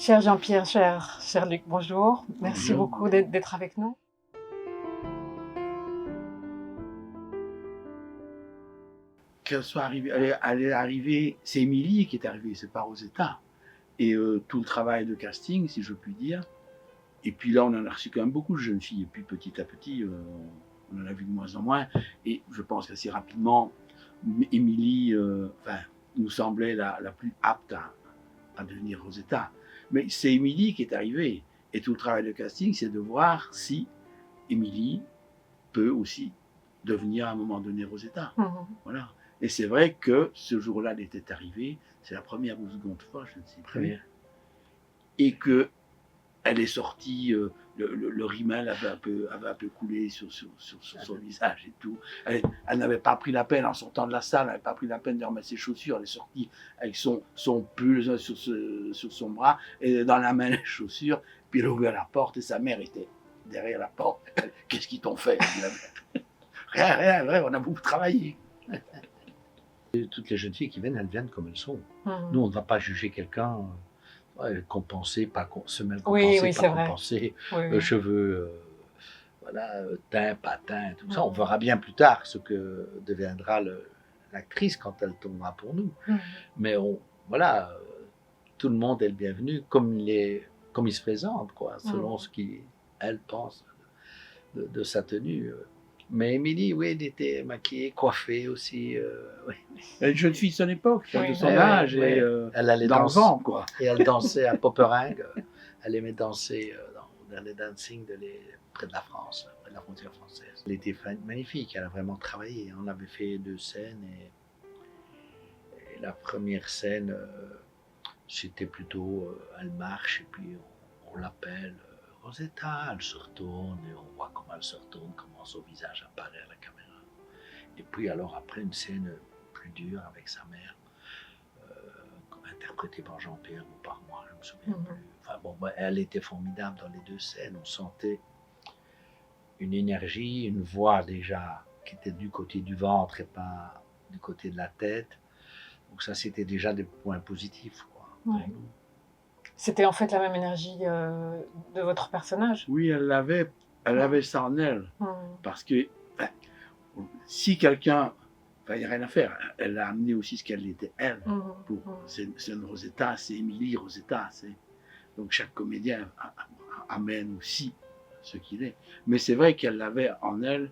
Cher Jean-Pierre, cher Luc, bonjour. Merci Bonjour. beaucoup d'être avec nous. Qu'elle soit arrivée, elle est arrivée, c'est Émilie qui est arrivée, c'est pas Rosetta. Et tout le travail de casting, si je puis dire. Et puis là, on en a reçu quand même beaucoup de jeunes filles. Et puis petit à petit, on en a vu de moins en moins. Et je pense qu'assez rapidement, Émilie nous semblait la plus apte à devenir Rosetta. Mais c'est Émilie qui est arrivée. Et tout le travail de casting, c'est de voir si Émilie peut aussi devenir à un moment donné Rosetta. Voilà. Et c'est vrai que ce jour-là, elle était arrivée, c'est la première ou seconde fois, je ne sais plus, et que elle est sortie, le rimel avait un peu coulé sur son visage et tout. Elle n'avait pas pris la peine, en sortant de la salle, elle n'avait pas pris la peine de remettre ses chaussures. Elle est sortie avec son pull sur son bras et dans la main les chaussures. Puis elle a ouvert la porte et sa mère était derrière la porte. Qu'est-ce qu'ils t'ont fait? Rien, on a beaucoup travaillé. Toutes les jeunes filles qui viennent, elles viennent comme elles sont. Nous, on ne va pas juger quelqu'un compensé, pas semelle compensée, Oui, pas compensée, oui. cheveux teint, pas teint, tout ça. On verra bien plus tard ce que deviendra l'actrice quand elle tournera pour nous. Mais tout le monde est le bienvenu comme il se présente, quoi, selon ce qu'elle pense de sa tenue. Mais Émilie, oui, elle était maquillée, coiffée aussi. Oui. Une jeune fille de son époque, de son âge, et elle allait dans danser, le vent, quoi. Et elle dansait à Poperinghe. Elle aimait danser dans les dancing près de la France, près de la frontière française. Elle était magnifique, elle a vraiment travaillé. On avait fait 2 scènes et la première scène, c'était plutôt elle marche et puis on l'appelle. Rosetta, elle se retourne et on voit comment elle se retourne, comment son visage apparaît à la caméra. Et puis alors après une scène plus dure avec sa mère, interprétée par Jean-Pierre ou par moi, je me souviens plus. Enfin bon, elle était formidable dans les 2 scènes. On sentait une énergie, une voix déjà qui était du côté du ventre et pas du côté de la tête. Donc ça, c'était déjà des points positifs, quoi, pour nous. C'était en fait la même énergie de votre personnage. Oui, elle avait ça en elle. Parce que si quelqu'un, il n'y a rien à faire, elle a amené aussi ce qu'elle était elle. C'est une Rosetta, c'est Émilie Rosetta. Donc chaque comédien amène aussi ce qu'il est. Mais c'est vrai qu'elle avait en elle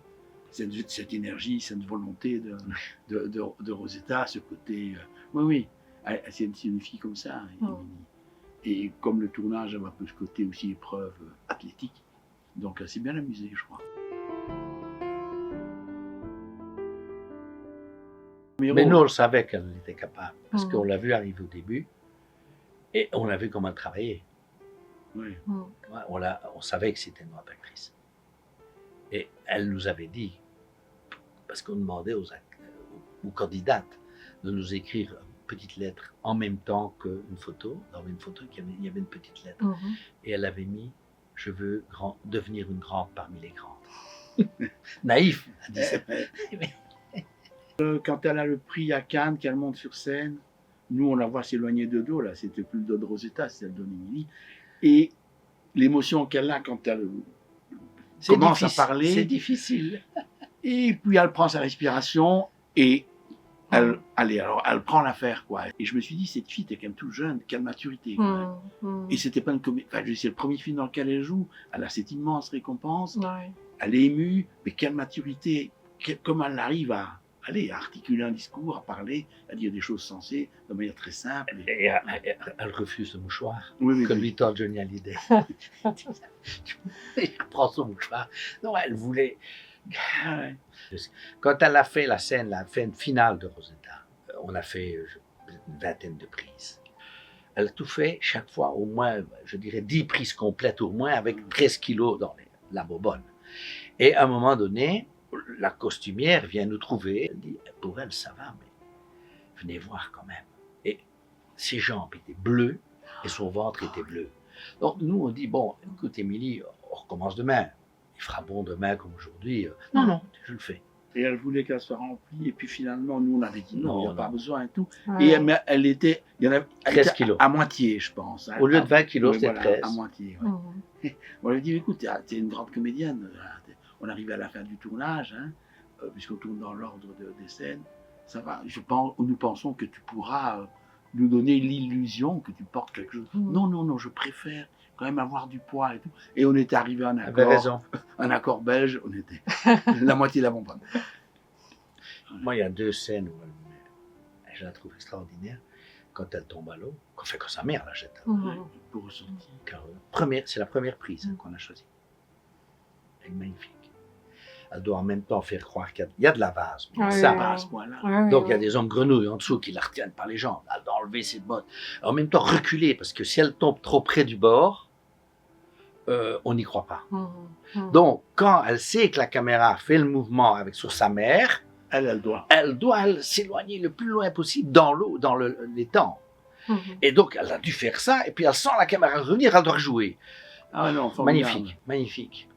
cette énergie, cette volonté de Rosetta, ce côté. Oui, c'est une fille comme ça, Émilie. Et comme le tournage avait un peu ce côté aussi épreuve athlétique, donc elle s'est bien amusée, je crois. Mais nous, on savait qu'elle était capable, parce qu'on l'a vu arriver au début, et on a vu comment elle travaillait. Oui. On savait que c'était une grande actrice. Et elle nous avait dit, parce qu'on demandait aux candidates de nous écrire une petite lettre en même temps qu'une photo. Dans une photo, il y avait une petite lettre. Et elle avait mis « Je veux devenir une grande parmi les grandes ». Naïf, elle disait. Quand elle a le prix à Cannes, qu'elle monte sur scène, nous on la voit s'éloigner de dos, là, c'était plus le dos de Rosetta, c'était le dos d'Émilie. Et l'émotion qu'elle a quand elle commence à parler. C'est difficile. Et puis elle prend sa respiration et elle prend l'affaire, quoi. Et je me suis dit, cette fille était quand même toute jeune, quelle maturité, quoi. Et c'était pas une comédie, c'est le premier film dans lequel elle joue, elle a cette immense récompense, elle est émue, mais quelle maturité, comment elle arrive à articuler un discours, à parler, à dire des choses sensées, de manière très simple. Et elle refuse le mouchoir que lui tend Johnny Hallyday. Il prend son mouchoir. Non, elle voulait... Quand elle a fait la scène finale de Rosetta, on a fait une 20aine de prises. Elle a tout fait, chaque fois au moins, je dirais 10 prises complètes au moins, avec 13 kilos dans la bobonne. Et à un moment donné, la costumière vient nous trouver, elle dit, pour elle ça va, mais venez voir quand même. Et ses jambes étaient bleues et son ventre était bleu. Donc nous on dit, bon, écoute Émilie, on recommence demain. Il fera bon demain comme aujourd'hui. Non, je le fais. Et elle voulait qu'elle soit remplie. Et puis finalement, nous, on avait dit non, il n'y a Non, pas non. besoin et tout. Ouais. Et mais elle était, elle 13 était kilos. à moitié, je pense. Au lieu de 20 kilos, Oui, c'était voilà, 13. à moitié. Ouais. Mhm. On lui a dit, écoute, t'es une grande comédienne. On arrivait à la fin du tournage, hein, puisqu'on tourne dans l'ordre des scènes. Ça va, nous pensons que tu pourras nous donner l'illusion que tu portes quelque chose. Mhm. Non, non, non, je préfère quand même avoir du poids et tout. Et on était arrivé à un Elle avait accord, raison. un accord belge, on était la moitié de la bonbonne. Moi, il y a 2 scènes où je la trouve extraordinaire. Quand elle tombe à l'eau, quand sa mère la jette à l'eau. Mhm. Pour ressortir. Car, c'est la première prise qu'on a choisie. Elle est magnifique. Elle doit en même temps faire croire qu'il y a de la vase. Mais Ouais, ça, ouais, Pas ouais. à ce point-là. Ouais, donc il y a ouais. des hommes grenouilles en dessous qui la retiennent par les jambes. Elle doit enlever ses bottes. En même temps, reculer, parce que si elle tombe trop près du bord, on n'y croit pas. Mhm. Mhm. Donc, quand elle sait que la caméra fait le mouvement sur sa mère, Elle doit. elle doit s'éloigner le plus loin possible dans l'eau, dans l'étang. Mhm. Et donc, elle a dû faire ça, et puis elle sent la caméra revenir, elle doit rejouer. Ah ouais, non, formidable. Magnifique, magnifique.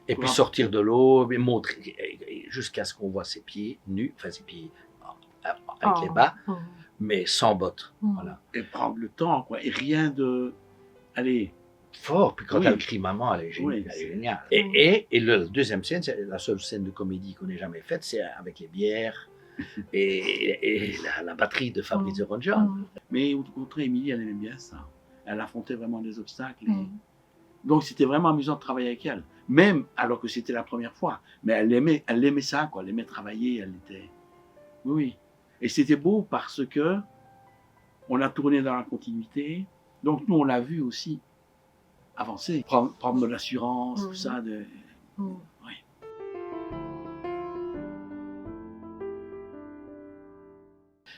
Et puis Ouais. sortir de l'eau, et montrer, jusqu'à ce qu'on voit ses pieds nus, enfin ses pieds avec les bas, Mhm. mais sans bottes. Mhm. Voilà. Et prendre le temps, quoi. Et rien de. Allez, Fort, puis quand Oui. elle crie maman, elle est, Oui, elle est c'est- géniale. Mm. Et la deuxième scène, c'est la seule scène de comédie qu'on ait jamais faite, c'est avec les bières et la batterie de Fabrizio Rongion. Mhm. mais au contraire, Émilie, elle aimait bien ça. Elle affrontait vraiment des obstacles. Mhm. Donc c'était vraiment amusant de travailler avec elle. Même alors que c'était la première fois. Mais elle aimait ça, quoi. Elle aimait travailler. Elle était. Oui, oui. Et c'était beau parce que on a tourné dans la continuité. Donc nous, on l'a vu aussi avancer. Prendre de l'assurance, tout Mhm. ça. Mhm.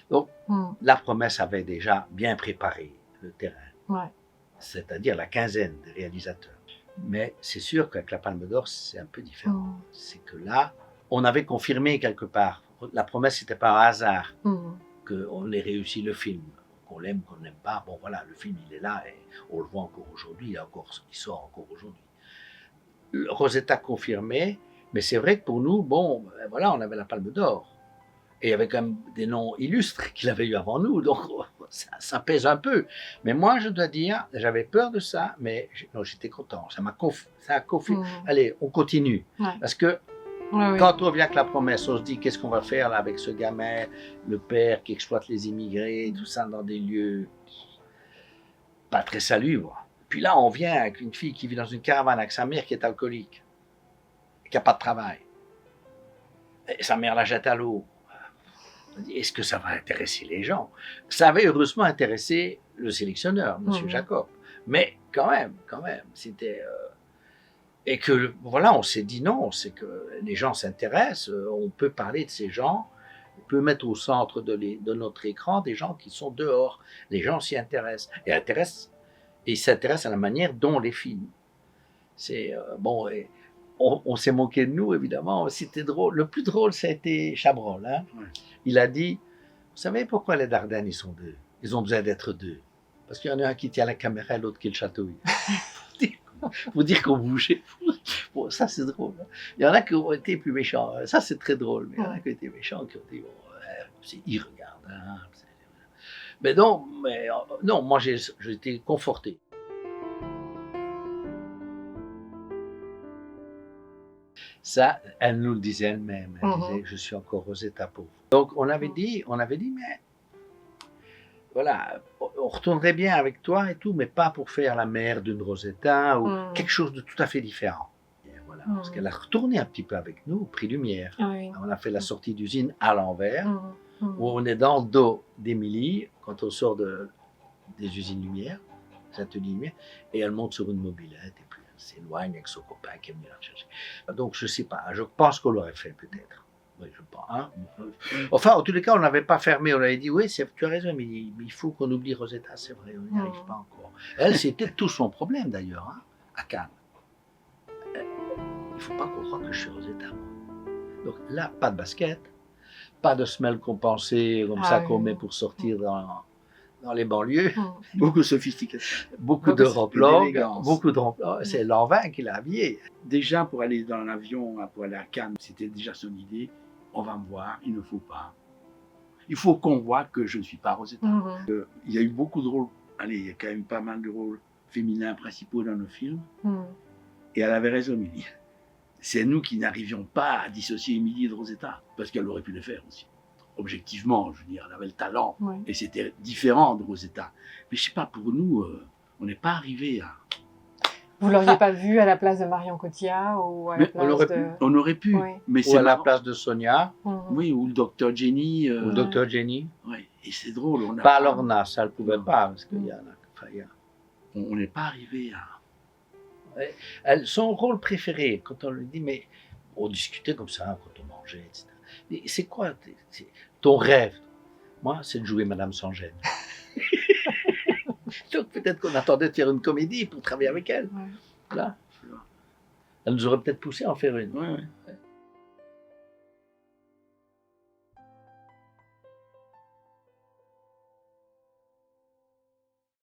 Donc, Mhm. la promesse avait déjà bien préparé le terrain, Ouais. c'est-à-dire la quinzaine de réalisateurs. Mais c'est sûr qu'avec la Palme d'Or, c'est un peu différent. Mhm. C'est que là, on avait confirmé quelque part. La promesse, c'était pas un hasard Mhm. qu'on ait réussi le film. Qu'on l'aime, qu'on n'aime pas, bon voilà, le film il est là et on le voit encore aujourd'hui, il sort encore aujourd'hui. Rosetta confirmé, mais c'est vrai que pour nous, bon, ben voilà, on avait la Palme d'Or. Et il y avait quand même des noms illustres qu'il avait eu avant nous, donc ça pèse un peu. Mais moi, je dois dire, j'avais peur de ça, mais non, j'étais content. Ça a confirmé. Mhm. Allez, on continue. Ouais. Parce que Ouais, ouais. quand on vient avec la promesse, on se dit qu'est-ce qu'on va faire là avec ce gamin, le père qui exploite les immigrés, tout ça dans des lieux pas très salubres. Puis là, on vient avec une fille qui vit dans une caravane avec sa mère qui est alcoolique, qui n'a pas de travail. Et sa mère la jette à l'eau. On dit, est-ce que ça va intéresser les gens? Ça avait heureusement intéressé le sélectionneur, M. Mhm. Jacob. Mais quand même, c'était... Et que, voilà, on s'est dit non, c'est que les gens s'intéressent, on peut parler de ces gens, on peut mettre au centre de notre écran des gens qui sont dehors. Les gens s'y intéressent. Et ils s'intéressent à la manière dont on les filme. C'est, bon, et on s'est moqué de nous, évidemment, c'était drôle. Le plus drôle, ça a été Chabrol. Hein. Ouais. Il a dit, vous savez pourquoi les Dardannes, ils sont deux? Ils ont besoin d'être deux. Parce qu'il y en a un qui tient la caméra et l'autre qui le chatouille. Faut dire qu'on bougeait. Bon, ça c'est drôle. Hein. Il y en a qui ont été plus méchants. Ça c'est très drôle. Mais il y en a qui ont été méchants, qui ont dit bon, ils regardent. Hein. Mais non, moi j'ai été conforté. Ça, elle nous le disait elle-même. Elle disait, je suis encore Rosetta pour vous. Donc on avait dit, mais voilà, on retournerait bien avec toi et tout, mais pas pour faire la mère d'une Rosetta ou quelque chose de tout à fait différent. Et voilà, parce qu'elle a retourné un petit peu avec nous au Prix Lumière. Oui. On a fait la sortie d'usine à l'envers, Mhm. où on est dans le dos d'Émilie quand on sort des usines Lumière, des ateliers Lumière, et elle monte sur une mobilette et puis elle s'éloigne avec son copain qui est venu la chercher. Donc je sais pas, je pense qu'on l'aurait fait peut-être. Oui, je pense. Hein. Enfin, en tous les cas, on n'avait pas fermé. On avait dit, oui, tu as raison, mais il faut qu'on oublie Rosetta, c'est vrai, on n'y arrive pas encore. Elle, c'était tout son problème d'ailleurs, hein, à Cannes. Il ne faut pas qu'on croie que je suis Rosetta. Moi. Donc là, pas de basket, pas de semelle compensée comme ça qu'on met pour sortir dans les banlieues. Beaucoup de sophistication. Beaucoup de romplogs, d'élégance. c'est Lanvin qui l'a habillé. Déjà, pour aller dans l'avion, pour aller à Cannes, c'était déjà son idée. on va me voir, il ne faut pas. Il faut qu'on voit que je ne suis pas Rosetta. Mhm. Il y a eu beaucoup de rôles, allez, il y a quand même pas mal de rôles féminins principaux dans nos films. Mhm. Et elle avait raison, Émilie. C'est nous qui n'arrivions pas à dissocier Émilie de Rosetta, parce qu'elle aurait pu le faire aussi. Objectivement, je veux dire, elle avait le talent, Oui. et c'était différent de Rosetta. Mais je sais pas, pour nous, on n'est pas arrivé à... Vous l'auriez pas vu à la place de Marion Cotillard ou à la Mais place de... on aurait pu, Oui. mais Ou c'est à la marrant. place de Sonia, Mhm. Oui, ou le docteur Jenny. ou Dr. Jenny. Ouais. Et c'est drôle, on n'a Pas Lorna, ça elle pouvait Non. pas, parce qu'il y en a. Enfin, il y a- on n'est pas arrivé à... Son rôle préféré, quand on lui dit, mais on discutait comme ça quand on mangeait, etc. Mais c'est quoi ton rêve? Moi, c'est de jouer Madame Sans-Gêne. Donc peut-être qu'on attendait de faire une comédie pour travailler avec elle. Ouais. Là. Elle nous aurait peut-être poussé à en faire une. Ouais, ouais.